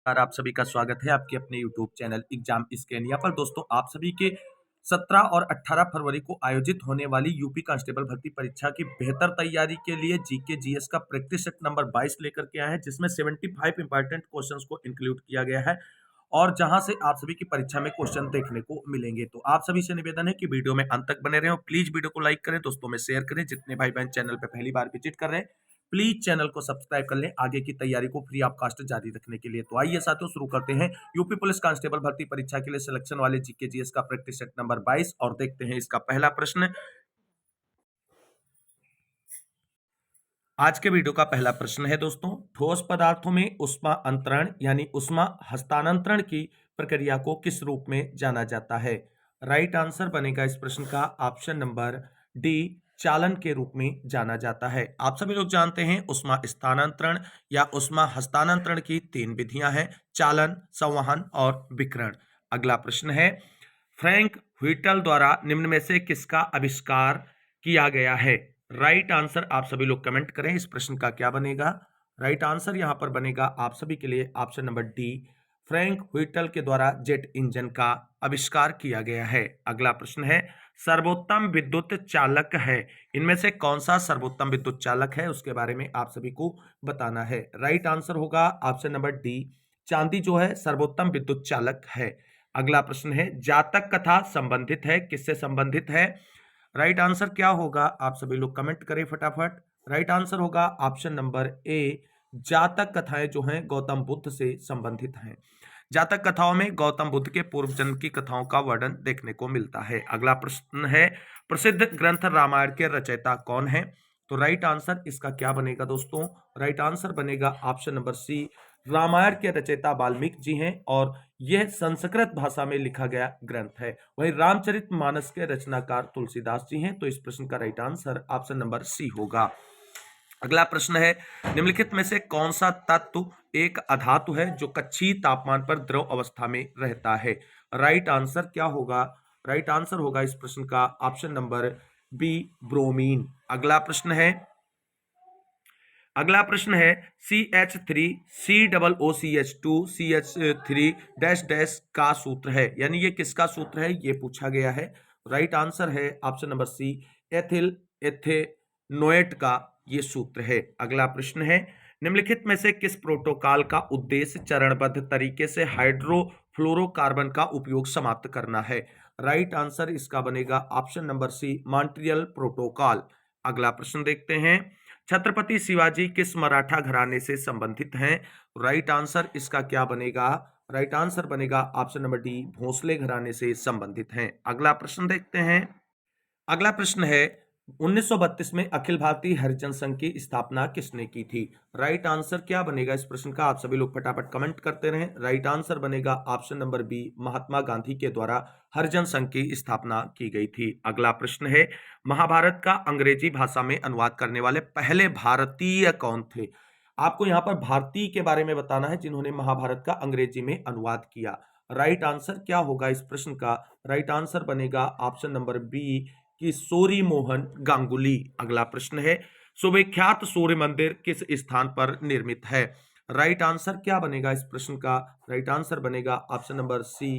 नमस्कार, आप सभी का स्वागत है आपके अपने यूट्यूब चैनल एग्जाम स्कैनिया पर। दोस्तों, आप सभी के 17 और 18 फरवरी को आयोजित होने वाली यूपी कांस्टेबल भर्ती परीक्षा की बेहतर तैयारी के लिए जीके जीएस का प्रैक्टिस सेट नंबर 22 लेकर के आए हैं, जिसमें 75 इंपॉर्टेंट क्वेश्चंस को इंक्लूड किया गया है और जहां से आप सभी की परीक्षा में क्वेश्चन देखने को मिलेंगे। तो आप सभी से निवेदन है कि वीडियो में अंत तक बने रहें और प्लीज वीडियो को लाइक करें, दोस्तों में शेयर करें। जितने भाई बहन चैनल पर पहली बार विजिट कर रहे हैं, प्लीज चैनल को सब्सक्राइब कर लें आगे की तैयारी को फ्री ऑफ कॉस्ट जारी रखने के लिए। तो आइए साथियों, शुरू करते हैं यूपी पुलिस कांस्टेबल भर्ती परीक्षा के लिए सिलेक्शन वाले जीके जीएस का प्रैक्टिस सेट नंबर 22 और देखते हैं इसका पहला प्रश्न। आज के वीडियो का पहला प्रश्न है दोस्तों, ठोस पदार्थों में ऊष्मा अंतरण यानी ऊष्मा हस्तांतरण की प्रक्रिया को किस रूप में जाना जाता है? राइट आंसर बनेगा इस प्रश्न का ऑप्शन नंबर डी, चालन के रूप में जाना जाता है। आप सभी लोग जानते हैं ऊष्मा स्थानांतरण या ऊष्मा हस्तांतरण की तीन विधियां हैं, चालन, संवहन और विकिरण। अगला प्रश्न है, फ्रैंक व्हिटल द्वारा निम्न में से किसका आविष्कार किया गया है? राइट आंसर आप सभी लोग कमेंट करें, इस प्रश्न का क्या बनेगा? राइट आंसर यहां पर बनेगा आप सभी के लिए option number D, Frank Whittle के द्वारा जेट इंजन का आविष्कार किया गया है। अगला प्रश्न है, सर्वोत्तम विद्युत चालक है, इनमें से कौन सा सर्वोत्तम विद्युत चालक है, उसके बारे में आप सभी को बताना है। राइट आंसर होगा ऑप्शन नंबर डी, चांदी जो है सर्वोत्तम विद्युत चालक है। अगला प्रश्न है, जातक कथा संबंधित है, किससे संबंधित है? राइट आंसर क्या होगा, आप सभी लोग कमेंट करें फटाफट। राइट आंसर होगा ऑप्शन नंबर ए, जातक कथाएं जो हैं गौतम बुद्ध से संबंधित हैं। जातक कथाओं में गौतम बुद्ध के पूर्व जन्म की कथाओं का वर्णन देखने को मिलता है। अगला प्रश्न है, प्रसिद्ध ग्रंथ रामायण के रचयिता कौन है? तो राइट आंसर इसका क्या बनेगा दोस्तों? राइट आंसर बनेगा ऑप्शन नंबर सी, रामायण के रचयिता वाल्मीकि जी हैं और यह संस्कृत भाषा में लिखा गया ग्रंथ है। वही रामचरितमानस के रचनाकार तुलसीदास जी हैं। तो इस प्रश्न का right answer option number C होगा। अगला प्रश्न है, निम्नलिखित में से कौन सा तत्व एक अधातु है जो कक्षीय तापमान पर द्रव अवस्था में रहता है? राइट आंसर क्या होगा? राइट आंसर होगा इस प्रश्न का ऑप्शन नंबर बी, ब्रोमीन। अगला प्रश्न है, CH3 COOCH2 CH3 dash dash का सूत्र है, यानी ये किसका सूत्र है, ये पूछा गया है। राइट आंसर है option number C, ethyl ethanoate का ये सूत्र है। अगला प्रश्न है, निम्नलिखित में से किस प्रोटोकॉल का उद्देश्य चरणबद्ध तरीके से हाइड्रोफ्लोरोकार्बन का उपयोग समाप्त करना है? राइट आंसर इसका बनेगा option number C, Montreal protocol. अगला प्रश्न देखते हैं, छत्रपति शिवाजी किस मराठा घराने से संबंधित हैं? राइट आंसर इसका क्या बनेगा? राइट आंसर बनेगा ऑप्शन नंबर डी, भोसले घराने से संबंधित हैं। अगला प्रश्न देखते हैं। अगला प्रश्न है, 1932 में अखिल भारतीय हरिजन संघ की स्थापना किसने की थी? राइट आंसर क्या बनेगा इस प्रश्न का? आप सभी लोग फटाफट कमेंट करते रहें। राइट आंसर बनेगा option number B, Mahatma Gandhi के द्वारा हरिजन संघ की स्थापना की गई थी। अगला प्रश्न है, महाभारत का अंग्रेजी भाषा में अनुवाद करने वाले पहले भारतीय कौन थे? आपको यहाँ पर भारतीय के बारे में बताना है जिन्होंने महाभारत का अंग्रेजी में अनुवाद किया। राइट आंसर क्या होगा इस प्रश्न का? राइट आंसर बनेगा ऑप्शन नंबर बी, कि सूर्य मोहन गांगुली। अगला प्रश्न है, सुविख्यात सूर्य मंदिर किस स्थान पर निर्मित है? राइट आंसर क्या बनेगा इस प्रश्न का? राइट आंसर बनेगा ऑप्शन नंबर सी,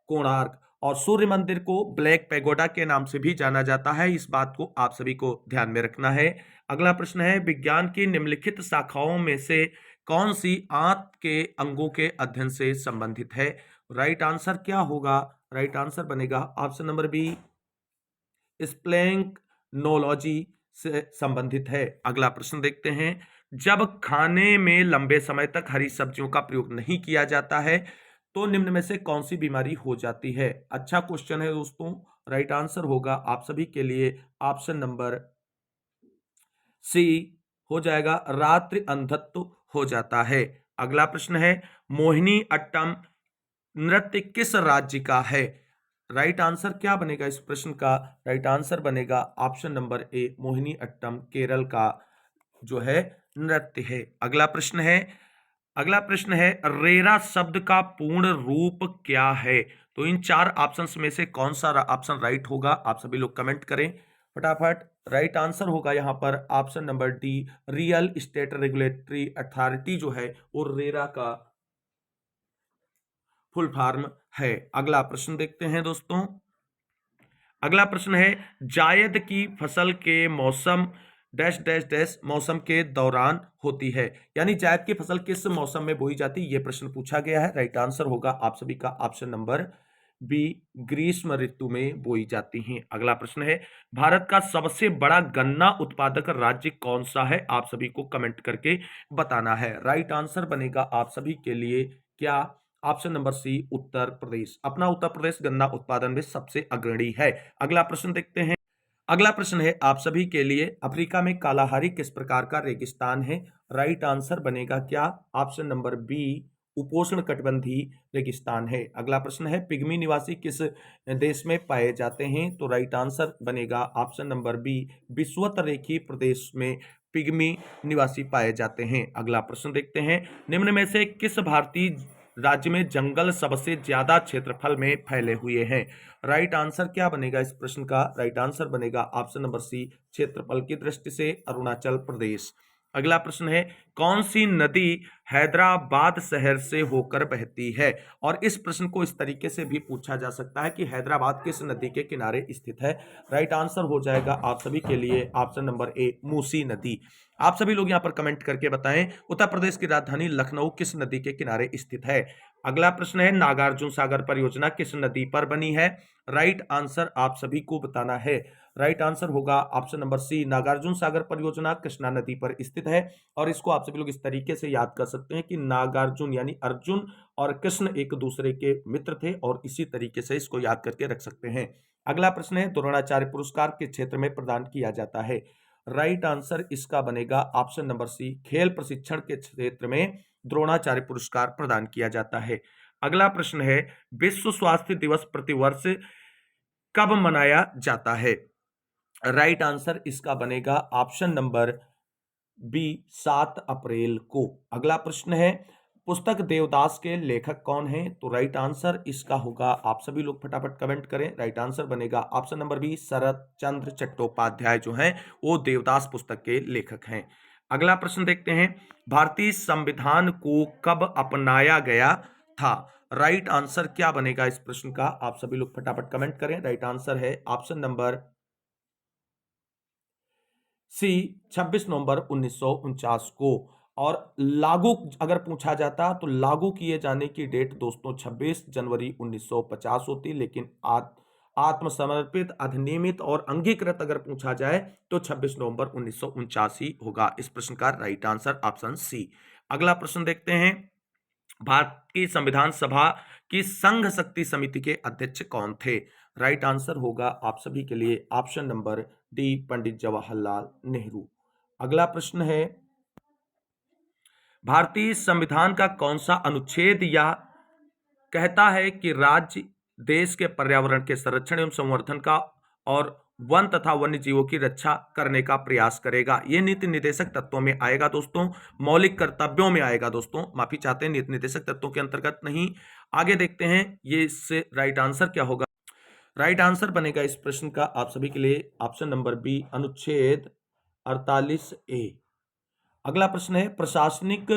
कोणार्क। और सूर्य मंदिर को ब्लैक पैगोडा के नाम से भी जाना जाता है, इस बात को आप सभी को ध्यान में रखना है। अगला प्रश्न है, विज्ञान की निम्नलिखित शाखाओं में से कौन सी आंत के अंगों के अध्ययन से संबंधित है? राइट आंसर क्या होगा? राइट आंसर बनेगा ऑप्शन नंबर बी, स्प्लेंक्नोलॉजी से संबंधित है। अगला प्रश्न देखते हैं, जब खाने में लंबे समय तक हरी सब्जियों का प्रयोग नहीं किया जाता है तो निम्न में से कौन सी बीमारी हो जाती है? अच्छा क्वेश्चन है दोस्तों। राइट आंसर होगा आप सभी के लिए ऑप्शन नंबर सी हो जाएगा, रात्रि अंधत्व हो जाता है। अगला प्रश्न है, मोहिनी अट्टम नृत्य किस राज्य का है? राइट आंसर क्या बनेगा इस प्रश्न का? राइट आंसर बनेगा option number A, Mohiniyattam Kerala का जो है नृत्य है। अगला प्रश्न है, रेरा शब्द का पूर्ण रूप क्या है? तो इन चार ऑप्शंस में से कौन सा ऑप्शन राइट होगा? आप सभी लोग कमेंट करें फटाफट। राइट आंसर होगा यहाँ पर option number D, real estate regulatory authority जो है वो रेरा का फुल फॉर्म है। अगला प्रश्न देखते हैं दोस्तों। अगला प्रश्न है, जायद की फसल के मौसम डैश डैश डैश मौसम के दौरान होती है। यानी जायद की फसल किस मौसम में बोई जाती है, यह प्रश्न पूछा गया है। राइट आंसर होगा आप सभी का ऑप्शन नंबर बी, ग्रीष्म ऋतु में बोई जाती हैं। अगला प्रश्न है, भारत का सबसे बड़ा गन्ना उत्पादक राज्य कौन सा है, आप सभी को कमेंट करके बताना है। राइट आंसर बनेगा आप सभी के लिए क्या, ऑप्शन नंबर सी, उत्तर प्रदेश। अपना उत्तर प्रदेश गन्ना उत्पादन में सबसे अग्रणी है। अगला प्रश्न देखते हैं। अगला प्रश्न है आप सभी के लिए, अफ्रीका में कालाहारी किस प्रकार का रेगिस्तान है। राइट आंसर बनेगा क्या, ऑप्शन नंबर बी, उपोष्ण कटिबंधीय रेगिस्तान है। अगला प्रश्न है, पिग्मी निवासी किस देश में पाए जाते हैं, तो राइट आंसर बनेगा ऑप्शन नंबर बी, विषुवत-रेखीय प्रदेश में पिग्मी निवासी पाए जाते हैं। अगला प्रश्न देखते हैं, निम्न में से किस भारतीय राज्य में जंगल सबसे ज्यादा क्षेत्रफल में फैले हुए हैं। राइट आंसर क्या बनेगा इस प्रश्न का, राइट आंसर बनेगा ऑप्शन नंबर सी, क्षेत्रफल की दृष्टि से अरुणाचल प्रदेश। अगला प्रश्न है, कौन सी नदी हैदराबाद शहर से होकर बहती है। और इस प्रश्न को इस तरीके से भी पूछा जा सकता है कि हैदराबाद किस नदी के किनारे स्थित है। राइट आंसर हो जाएगा आप सभी के लिए ऑप्शन नंबर ए, मूसी नदी। आप सभी लोग यहां पर कमेंट करके बताएं, उत्तर प्रदेश की राजधानी लखनऊ किस नदी के किनारे स्थित है। अगला प्रश्न है, नागार्जुन सागर परियोजना किस नदी पर बनी है। राइट आंसर आप सभी को बताना है। राइट आंसर होगा ऑप्शन नंबर सी, नागार्जुन सागर परियोजना कृष्णा नदी पर स्थित है। और इसको आप सभी लोग इस तरीके से याद कर सकते हैं कि नागार्जुन यानी अर्जुन और कृष्ण एक दूसरे के मित्र थे, और इसी तरीके से इसको याद करके रख सकते हैं। अगला प्रश्न है, द्रोणाचार्य पुरस्कार किस क्षेत्र में प्रदान किया जाता है। राइट आंसर इसका बनेगा ऑप्शन नंबर सी, खेल प्रशिक्षण के क्षेत्र में द्रोणाचार्य पुरस्कार प्रदान किया जाता है। अगला प्रश्न है, विश्व स्वास्थ्य दिवस प्रतिवर्ष कब मनाया जाता है। राइट आंसर इसका बनेगा ऑप्शन नंबर बी, 7 अप्रैल को। अगला प्रश्न है, पुस्तक देवदास के लेखक कौन हैं, तो राइट आंसर इसका होगा, आप सभी लोग फटाफट कमेंट करें। राइट आंसर बनेगा ऑप्शन नंबर बी, शरत चंद्र चट्टोपाध्याय जो हैं वो देवदास पुस्तक के लेखक हैं। अगला प्रश्न देखते हैं, भारतीय संविधान को कब अपनाया गया था। राइट आंसर क्या बनेगा इस प्रश्न का, आप सभी लोग फटाफट कमेंट करें। राइट आंसर है ऑप्शन नंबर सी, 26 नवंबर 1949 को। और लागू अगर पूछा जाता तो लागू किए जाने की डेट दोस्तों 26 जनवरी 1950 होती, लेकिन आत्मसमर्पित, अधिनियमित और अंगीकृत अगर पूछा जाए तो 26 नवंबर 1949 ही होगा। इस प्रश्न का राइट आंसर ऑप्शन सी। अगला प्रश्न देखते हैं, भारत की संविधान सभा की संघ शक्ति समिति के अध्यक्ष कौन थे। राइट आंसर होगा आप सभी के लिए option number D, Pandit Jawaharlal Nehru. अगला प्रश्न है, भारतीय संविधान का कौन सा अनुच्छेद या कहता है कि राज्य देश के पर्यावरण के संरक्षण एवं संवर्धन का और वन तथा वन्य जीवों की रक्षा करने का प्रयास करेगा। यह नीति निर्देशक तत्वों में आएगा दोस्तों, मौलिक कर्तव्यों में आएगा दोस्तों, माफी चाहते हैं, नीति निर्देशक तत्वों के अंतर्गत नहीं। आगे देखते हैं ये इससे राइट आंसर क्या होगा। राइट आंसर बनेगा इस प्रश्न का आप सभी के लिए ऑप्शन नंबर बी, अनुच्छेद 48 ए। अगला प्रश्न है, प्रशासनिक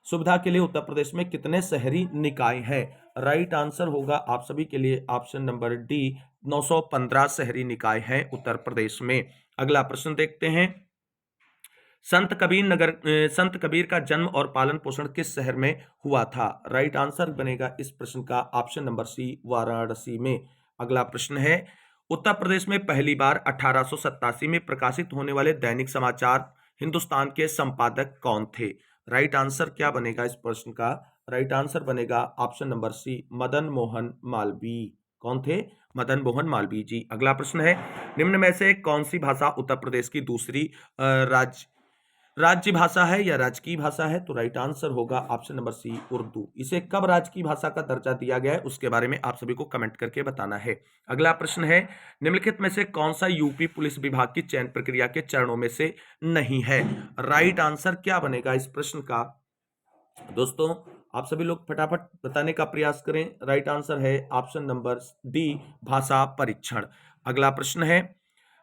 सुविधा के लिए उत्तर प्रदेश में कितने शहरी निकाय हैं। राइट आंसर होगा आप सभी के लिए ऑप्शन नंबर डी, 915 शहरी निकाय हैं उत्तर प्रदेश में। अगला प्रश्न देखते हैं, संत कबीर का जन्म और पालन पोषण किस शहर में हुआ था। राइट आंसर बनेगा इस प्रश्न का ऑप्शन नंबर सी, वाराणसी में। अगला प्रश्न है, उत्तर प्रदेश में पहली बार 1887 में प्रकाशित होने वाले दैनिक समाचार हिंदुस्तान के संपादक कौन थे। राइट आंसर क्या बनेगा इस प्रश्न का, राइट आंसर बनेगा option number C, Madan Mohan Malviya. कौन थे, मदन मोहन मालवीय जी। अगला प्रश्न है, निम्न में से कौन सी भाषा उत्तर प्रदेश की दूसरी राज्य भाषा है या राजकीय भाषा है, तो राइट आंसर होगा ऑप्शन नंबर सी, उर्दू। इसे कब राजकीय भाषा का दर्जा दिया गया है उसके बारे में आप सभी को कमेंट करके बताना है। अगला प्रश्न है, निम्नलिखित में से कौन सा यूपी पुलिस विभाग की चयन प्रक्रिया के चरणों में से नहीं है। राइट आंसर क्या बनेगा इस प्रश्न का, दोस्तों आप सभी लोग फटाफट बताने का प्रयास करें। राइट आंसर है ऑप्शन नंबर डी, भाषा परीक्षण। अगला प्रश्न है,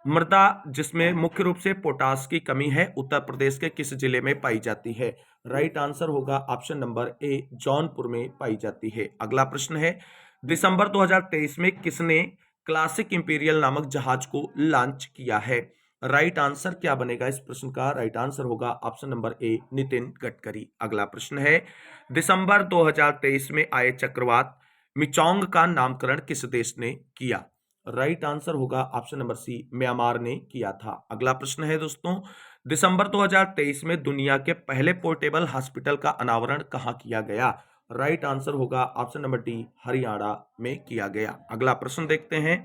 मृदा जिसमें मुख्य रूप से पोटास की कमी है उत्तर प्रदेश के किस जिले में पाई जाती है? राइट आंसर होगा ऑप्शन नंबर ए, जौनपुर में पाई जाती है। अगला प्रश्न है, दिसंबर 2023 में किसने क्लासिक इंपीरियल नामक जहाज को लॉन्च किया है? राइट आंसर क्या बनेगा इस प्रश्न का? राइट आंसर होगा ऑप्शन नंबर ए, नितिन गडकरी। अगला प्रश्न है, दिसंबर 2023 में आए चक्रवात मिचोंग का नामकरण किस देश ने किया? राइट आंसर होगा ऑप्शन नंबर सी, म्यांमार ने किया था। अगला प्रश्न है दोस्तों, दिसंबर 2023 में दुनिया के पहले पोर्टेबल हॉस्पिटल का अनावरण कहां किया गया? राइट आंसर होगा ऑप्शन नंबर डी, हरियाणा में किया गया। अगला प्रश्न देखते हैं।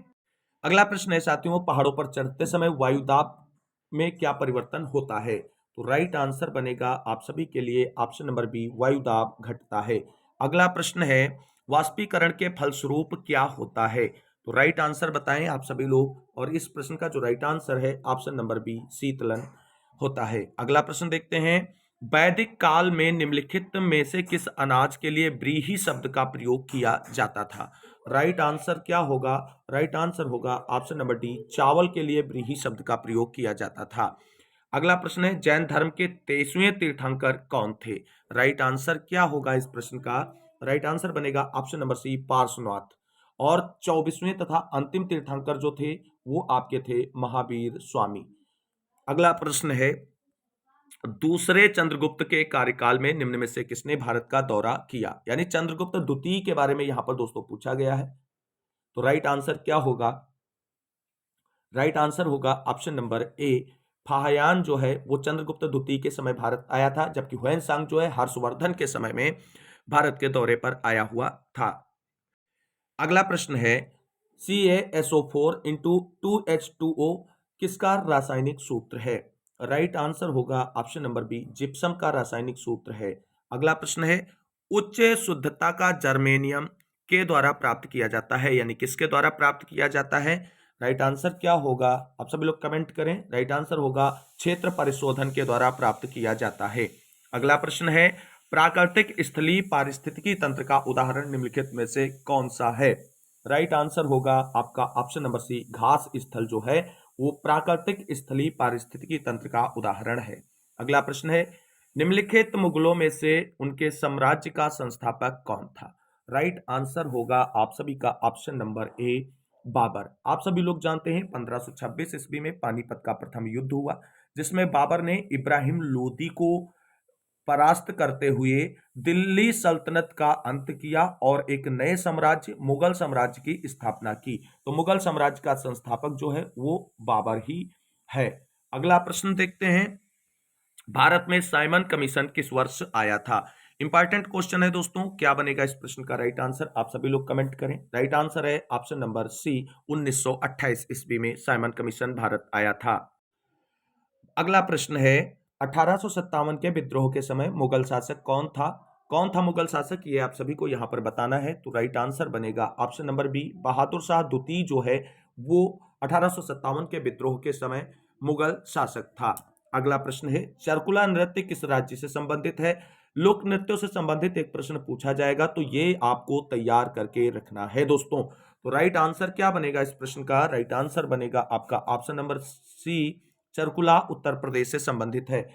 अगला प्रश्न है साथियों, पहाड़ों पर चढ़ते समय वायुदाब में क्या परिवर्तन होता है? तो राइट आंसर बनेगा आप सभी के लिए ऑप्शन नंबर बी, वायुदाब घटता है। अगला प्रश्न है, वाष्पीकरण के फलस्वरूप क्या होता है? तो राइट आंसर बताएं आप सभी लोग, और इस प्रश्न का जो राइट आंसर है ऑप्शन नंबर बी, शीतलन होता है। अगला प्रश्न देखते हैं, वैदिक काल में निम्नलिखित में से किस अनाज के लिए व्रीहि शब्द का प्रयोग किया जाता था? राइट आंसर क्या होगा? राइट आंसर होगा ऑप्शन नंबर डी, चावल के लिए व्रीहि शब्द का प्रयोग किया जाता था। अगला प्रश्न है, जैन धर्म के 23वें तीर्थंकर कौन थे? राइट आंसर क्या होगा इस प्रश्न का? राइट आंसर बनेगा ऑप्शन नंबर सी, पार्श्वनाथ। और 24वें तथा अंतिम तीर्थंकर जो थे वो आपके थे महावीर स्वामी। अगला प्रश्न है, दूसरे चंद्रगुप्त के कार्यकाल में निम्न में से किसने भारत का दौरा किया? यानी चंद्रगुप्त द्वितीय के बारे में यहां पर दोस्तों पूछा गया है। तो राइट आंसर क्या होगा? राइट आंसर होगा ऑप्शन नंबर ए, फाहयान जो है वो चंद्रगुप्त द्वितीय के समय भारत आया था, जबकि ह्वेनसांग जो है हर्षवर्धन के समय में भारत के दौरे पर आया हुआ था। अगला प्रश्न है, CaSO4 इंटू 2H2O किसका रासायनिक सूत्र है? राइट आंसर होगा ऑप्शन नंबर बी, जिप्सम का रासायनिक सूत्र है। अगला प्रश्न है, उच्च शुद्धता का जर्मेनियम के द्वारा प्राप्त किया जाता है, यानी किसके द्वारा प्राप्त किया जाता है? राइट आंसर क्या होगा? आप सभी लोग कमेंट करें। राइट आंसर होगा क्षेत्र परिशोधन के द्वारा प्राप्त किया जाता है। अगला प्रश्न है, प्राकृतिक स्थलीय पारिस्थितिकी तंत्र का उदाहरण निम्नलिखित में से कौन सा है? राइट आंसर होगा आपका ऑप्शन नंबर सी, घास स्थल जो है वो प्राकृतिक स्थलीय पारिस्थितिकी तंत्र का उदाहरण है। अगला प्रश्न है, निम्नलिखित मुगलों में से उनके साम्राज्य का संस्थापक कौन था? राइट आंसर होगा आप सभी का ऑप्शन नंबर ए, बाबर। आप सभी लोग जानते हैं 1526 ईस्वी में पानीपत का प्रथम युद्ध हुआ, जिसमें बाबर ने इब्राहिम लोदी को परास्त करते हुए दिल्ली सल्तनत का अंत किया और एक नए साम्राज्य मुगल साम्राज्य की स्थापना की। तो मुगल साम्राज्य का संस्थापक जो है वो बाबर ही है। अगला प्रश्न देखते हैं, भारत में साइमन कमीशन किस वर्ष आया था? इंपॉर्टेंट क्वेश्चन है दोस्तों, क्या बनेगा इस प्रश्न का राइट आंसर? आप सभी लोग कमेंट करें। राइट आंसर है ऑप्शन नंबर सी, 1928 ईस्वी में साइमन कमीशन भारत आया था। अगला प्रश्न है, 1857 के विद्रोह के समय मुगल शासक कौन था? कौन था मुगल शासक, ये आप सभी को यहां पर बताना है। तो राइट आंसर बनेगा option number B, Bahadur Shah द्वितीय जो है वो 1857 के विद्रोह के समय मुगल शासक था। अगला प्रश्न है, चरकुला नृत्य किस राज्य से संबंधित है? लोक नृत्यों से संबंधित एक प्रश्न पूछा जाएगा, तो ये आपको तैयार करके रखना है दोस्तों। तो राइट आंसर क्या बनेगा इस प्रश्न का? राइट आंसर बनेगा आपका ऑप्शन नंबर सी, चरकुला उत्तर प्रदेश से संबंधित है।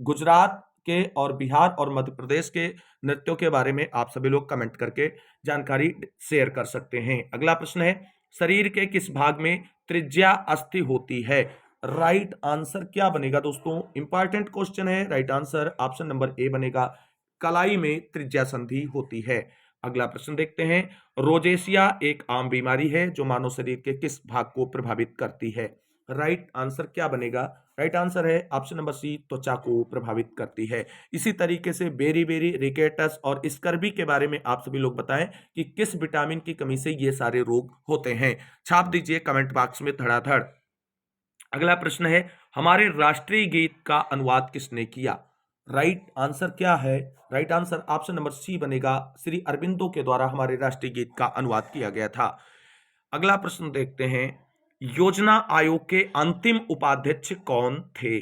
गुजरात के और बिहार और मध्य प्रदेश के नृत्यों के बारे में आप सभी लोग कमेंट करके जानकारी शेयर कर सकते हैं। अगला प्रश्न है, शरीर के किस भाग में त्रिज्या अस्थि होती है? राइट आंसर क्या बनेगा दोस्तों? इंपॉर्टेंट क्वेश्चन है। राइट आंसर ऑप्शन नंबर ए बनेगा, कलाई में त्रिज्या संधि होती है। अगला प्रश्न देखते हैं, रोजेशिया एक आम बीमारी है जो मानव शरीर के किस भाग को प्रभावित करती है? राइट आंसर क्या बनेगा? राइट आंसर है ऑप्शन नंबर सी, त्वचा को प्रभावित करती है। इसी तरीके से बेरी रिकेटस और स्कर्वी के बारे में आप सभी लोग बताएं कि किस विटामिन की कमी से ये सारे रोग होते हैं। छाप दीजिए कमेंट बॉक्स में धड़ाधड़। अगला प्रश्न है, हमारे राष्ट्रीय गीत का अनुवाद किसने किया? राइट आंसर क्या है? Right answer option number C बनेगा, श्री अरबिंदो के द्वारा हमारे राष्ट्रीय गीत का अनुवाद किया गया था। अगला प्रश्न देखते हैं, योजना आयोग के अंतिम उपाध्यक्ष कौन थे?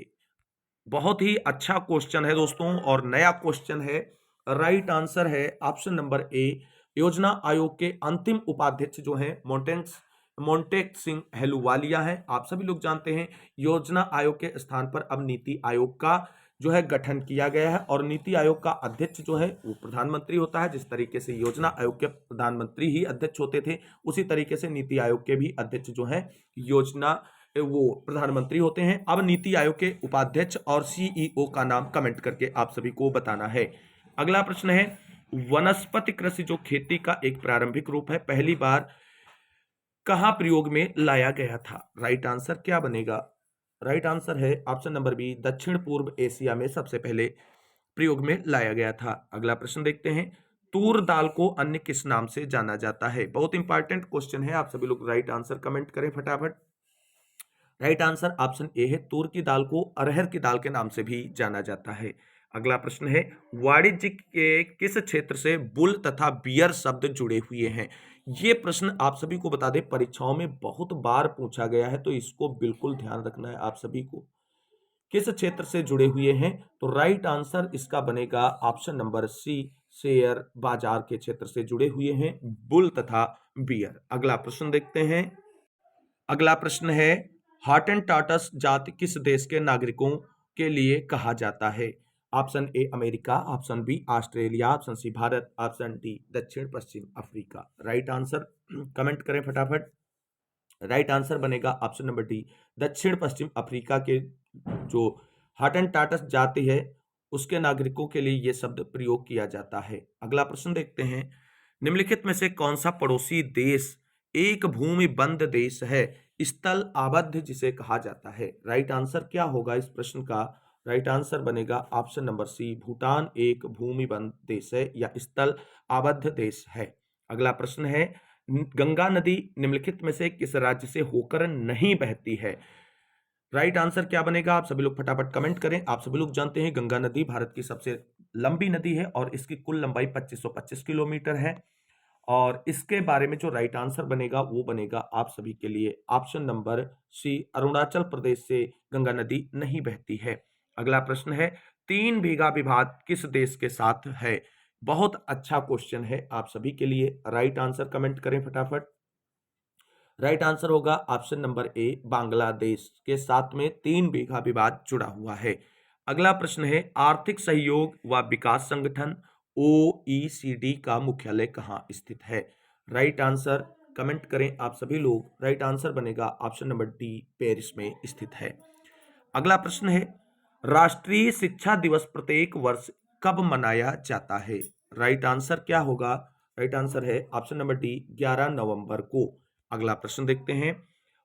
बहुत ही अच्छा क्वेश्चन है दोस्तों और नया क्वेश्चन है। राइट आंसर है ऑप्शन नंबर ए, योजना आयोग के अंतिम उपाध्यक्ष जो हैं मोंटेन्स मोंटेक सिंह हेलुवालिया है। आप सभी लोग जानते हैं योजना आयोग के स्थान पर अब नीति आयोग का जो है गठन किया गया है और नीति आयोग का अध्यक्ष जो है वो प्रधानमंत्री होता है। जिस तरीके से योजना आयोग के प्रधानमंत्री ही अध्यक्ष होते थे, उसी तरीके से नीति आयोग के भी अध्यक्ष जो है योजना वो प्रधानमंत्री होते हैं। अब नीति आयोग के उपाध्यक्ष और सीईओ का नाम कमेंट करके आप सभी को बताना है। अगला प्रश्न है, वनस्पति कृषि जो खेती का एक प्रारंभिक रूप है, पहली बार कहां प्रयोग में लाया गया था? राइट आंसर क्या बनेगा? राइट आंसर है ऑप्शन नंबर बी, दक्षिण पूर्व एशिया में सबसे पहले प्रयोग में लाया गया था। अगला प्रश्न देखते हैं, तूर दाल को अन्य किस नाम से जाना जाता है? बहुत इंपॉर्टेंट क्वेश्चन है, आप सभी लोग राइट आंसर कमेंट करें फटाफट। राइट आंसर ऑप्शन ए है, तूर की दाल को अरहर की दाल के नाम से भी जाना जाता है। अगला प्रश्न है, वाणिज्य के किस क्षेत्र से बुल तथा बियर शब्द जुड़े हुए हैं? ये प्रश्न आप सभी को बता दें परीक्षाओं में बहुत बार पूछा गया है, तो इसको बिल्कुल ध्यान रखना है आप सभी को। किस क्षेत्र से जुड़े हुए हैं? तो राइट आंसर इसका बनेगा ऑप्शन नंबर सी, शेयर बाजार के क्षेत्र से जुड़े हुए हैं बुल तथा बियर। अगला प्रश्न देखते हैं। अगला प्रश्न है, हॉटेनटॉटस जाति किस देश के नागरिकों के लिए कहा जाता है? Option A America, option B Australia, option C Bharat, option D दक्षिण पश्चिम अफ्रीका। राइट आंसर कमेंट करें फटाफट। राइट आंसर बनेगा ऑप्शन नंबर डी, दक्षिण पश्चिम अफ्रीका के जो हॉटेनटॉटस जाति है उसके नागरिकों के लिए यह शब्द प्रयोग किया जाता है। अगला प्रश्न देखते हैं, निम्नलिखित में से कौन सा पड़ोसी देश एक भूमि बंद देश है, स्थल आबद्ध जिसे कहा जाता है? राइट आंसर क्या होगा इस प्रश्न का? राइट आंसर बनेगा ऑप्शन नंबर सी, भूटान एक भूमि बंद देश है या स्थल आबद्ध देश है। अगला प्रश्न है, गंगा नदी निम्नलिखित में से किस राज्य से होकर नहीं बहती है? राइट आंसर क्या बनेगा? आप सभी लोग फटाफट कमेंट करें। आप सभी लोग जानते हैं गंगा नदी भारत की सबसे लंबी नदी है और इसकी कुल लंबाई 2525 किलोमीटर है। और इसके बारे में जो राइट आंसर बनेगा वो बनेगा आप सभी के लिए ऑप्शन नंबर सी, अरुणाचल प्रदेश से गंगा नदी नहीं बहती है। अगला प्रश्न है, 3 बीघा विवाद किस देश के साथ है? बहुत अच्छा क्वेश्चन है आप सभी के लिए। राइट आंसर कमेंट करें फटाफट। राइट आंसर होगा ऑप्शन नंबर ए, बांग्लादेश के साथ में 3 बीघा विवाद जुड़ा हुआ है। अगला प्रश्न है, आर्थिक सहयोग व विकास संगठन OECD का मुख्यालय कहां स्थित है? राइट आंसर कमेंट करें आप सभी लोग। राइट आंसर बनेगा ऑप्शन नंबर डी, पेरिस में स्थित है। अगला प्रश्न है, राष्ट्रीय शिक्षा दिवस प्रत्येक वर्ष कब मनाया जाता है? राइट आंसर क्या होगा? राइट आंसर है ऑप्शन नंबर डी, 11 नवंबर को। अगला प्रश्न देखते हैं,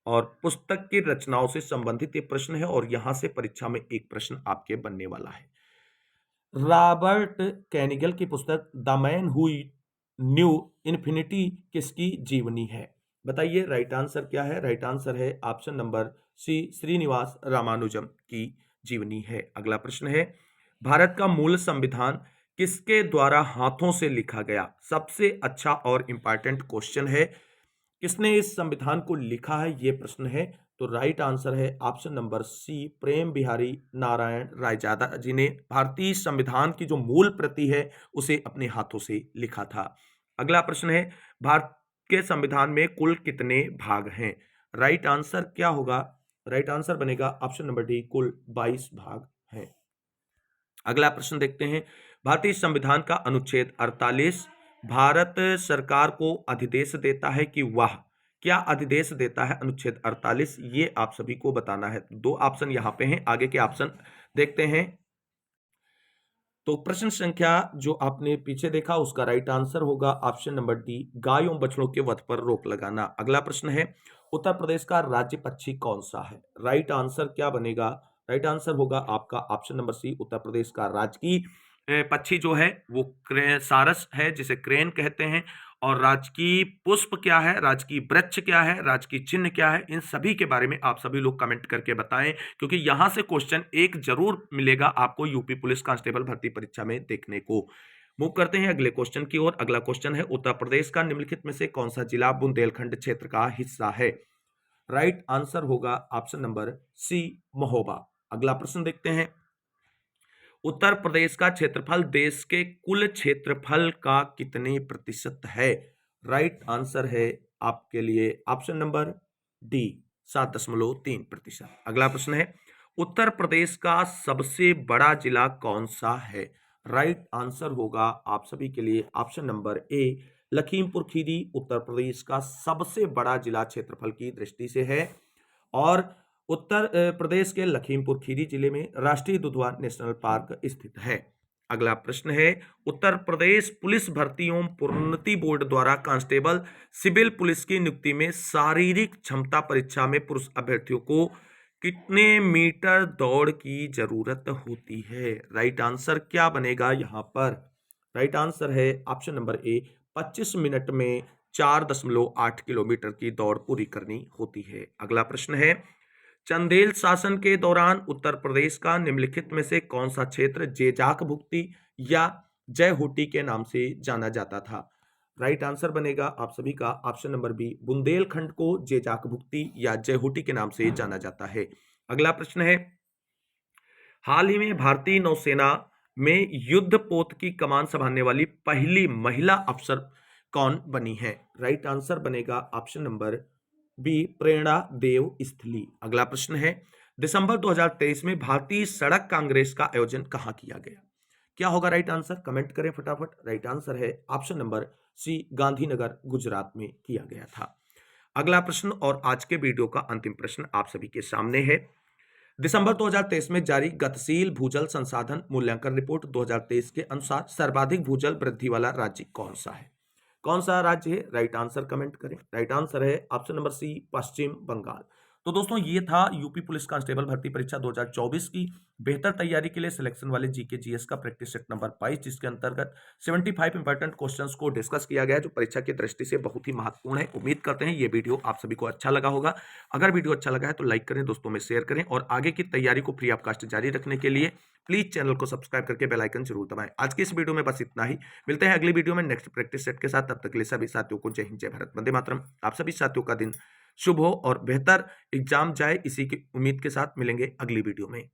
और पुस्तक की रचनाओं से संबंधित ये प्रश्न है और यहां से परीक्षा में एक प्रश्न आपके बनने वाला है। रॉबर्ट कैनिगल की पुस्तक the man who knew infinity किसकी जीवनी है? बताइए राइट आंसर क्या है? राइट आंसर है option number C, Srinivasa Ramanujan की जीवनी है। अगला प्रश्न है, भारत का मूल संविधान किसके द्वारा हाथों से लिखा गया? सबसे अच्छा और इंपॉर्टेंट क्वेश्चन है, किसने इस संविधान को लिखा है ये प्रश्न है। तो राइट आंसर है ऑप्शन नंबर सी, प्रेम बिहारी नारायण रायजादा जी ने भारतीय संविधान की जो मूल प्रति है उसे अपने हाथों से लिखा था। अगला प्रश्न है, भारत के संविधान में कुल कितने भाग हैं? राइट आंसर क्या होगा? राइट आंसर बनेगा ऑप्शन नंबर डी, कुल 22 भाग हैं। अगला प्रश्न देखते हैं, भारतीय संविधान का अनुच्छेद 48 भारत सरकार को अधिदेश देता है कि वह क्या अधिदेश देता है? अनुच्छेद 48 ये आप सभी को बताना है। 2 ऑप्शन यहां पे हैं, आगे के ऑप्शन देखते हैं। तो प्रश्न संख्या जो आपने पीछे देखा उसका राइट आंसर होगा ऑप्शन नंबर डी, गाय एवं बछड़ों के वध पर रोक लगाना। अगला प्रश्न है, उत्तर प्रदेश का राज्य पक्षी कौन सा है? राइट आंसर क्या बनेगा? राइट आंसर होगा आपका ऑप्शन नंबर सी, उत्तर प्रदेश का राजकीय पक्षी जो है वो सारस है जिसे क्रेन कहते हैं। और राजकीय पुष्प क्या है, राजकीय वृक्ष क्या है, राजकीय चिन्ह क्या है, इन सभी के बारे में आप सभी लोग कमेंट करके बताएं, क्योंकि यहां से क्वेश्चन एक जरूर मिलेगा आपको यूपी पुलिस कांस्टेबल भर्ती परीक्षा में देखने को। मूव करते हैं अगले क्वेश्चन की ओर। अगला क्वेश्चन है, उत्तर प्रदेश का निम्नलिखित में से कौन सा जिला बुंदेलखंड क्षेत्र का हिस्सा है? राइट आंसर होगा ऑप्शन नंबर सी, महोबा। अगला प्रश्न देखते हैं, उत्तर प्रदेश का क्षेत्रफल देश के कुल क्षेत्रफल का कितने प्रतिशत है? राइट आंसर है आपके लिए ऑप्शन नंबर डी 7.3%। अगला प्रश्न है, उत्तर प्रदेश का सबसे बड़ा जिला कौन सा है? राइट आंसर होगा आप सभी के लिए option number A Lakhimpur Kheri Uttar Pradesh का सबसे बड़ा जिला क्षेत्रफल की दृष्टि से है। और उत्तर प्रदेश के लखीमपुर खीरी जिले में राष्ट्रीय दुधवा नेशनल पार्क स्थित है। अगला प्रश्न है, उत्तर प्रदेश पुलिस भर्ती एवं प्रोन्नति बोर्ड द्वारा कांस्टेबल सिविल पुलिस की नियुक्ति में शारीरिक क्षमता परीक्षा में पुरुष अभ्यर्थियों को कितने मीटर दौड़ की जरूरत होती है? राइट आंसर क्या बनेगा यहाँ पर? राइट आंसर है ऑप्शन नंबर ए 25 मिनट में 4.8 किलोमीटर की दौड़ पूरी करनी होती है। अगला प्रश्न है, चंदेल शासन के दौरान उत्तर प्रदेश का निम्नलिखित में से कौन सा क्षेत्र जेजाक भुक्ति या जयहोटी के नाम से जाना जाता था? राइट आंसर बनेगा आप सभी का ऑप्शन नंबर बी बुंदेलखंड को जेजाक भुक्ति या जयहोटी के नाम से जाना जाता है। अगला प्रश्न है, हाल ही में भारतीय नौसेना में युद्ध पोत की कमान संभालने वाली पहली महिला अफसर कौन बनी है? राइट आंसर बनेगा ऑप्शन नंबर बी प्रेरणा देव स्थली। अगला प्रश्न है, दिसंबर 2023 में भारतीय सड़क कांग्रेस का आयोजन कहां किया गया? क्या होगा राइट आंसर? कमेंट करें फटाफट। राइट आंसर है option number C Gandhinagar Gujarat में किया गया था। अगला प्रश्न और आज के वीडियो का अंतिम प्रश्न आप सभी के सामने है, दिसंबर 2023 में जारी गतिशील भूजल संसाधन मूल्यांकन रिपोर्ट 2023 के अनुसार सर्वाधिक भूजल वृद्धि वाला राज्य कौन सा है? कौन सा राज्य है? राइट आंसर कमेंट करें। राइट आंसर है ऑप्शन नंबर सी पश्चिम बंगाल। तो दोस्तों ये था यूपी पुलिस कांस्टेबल भर्ती परीक्षा 2024 की बेहतर तैयारी के लिए सिलेक्शन वाले जीके जीएस का प्रैक्टिस सेट नंबर 22, जिसके अंतर्गत 75 इंपॉर्टेंट क्वेश्चंस को डिस्कस किया गया है, जो परीक्षा की दृष्टि से बहुत ही महत्वपूर्ण है। उम्मीद करते हैं ये वीडियो आप सभी को अच्छा लगा होगा। अगर वीडियो अच्छा लगा है तो लाइक करें, दोस्तों में शेयर करें और आगे की तैयारी को फ्री ऑफ कॉस्ट जारी रखने के लिए प्लीज चैनल को सब्सक्राइब करके बेल आइकन जरूर दबाएं। आज की इस वीडियो में बस इतना ही, मिलते हैं अगली वीडियो में नेक्स्ट प्रैक्टिस सेट के साथ। तब तक के लिए सभी साथियों को जय हिंद, जय भारत, वंदे मातरम। आप सभी साथियों का दिन शुभ हो और बेहतर एग्जाम जाए, इसी की उम्मीद के साथ मिलेंगे अगली वीडियो में।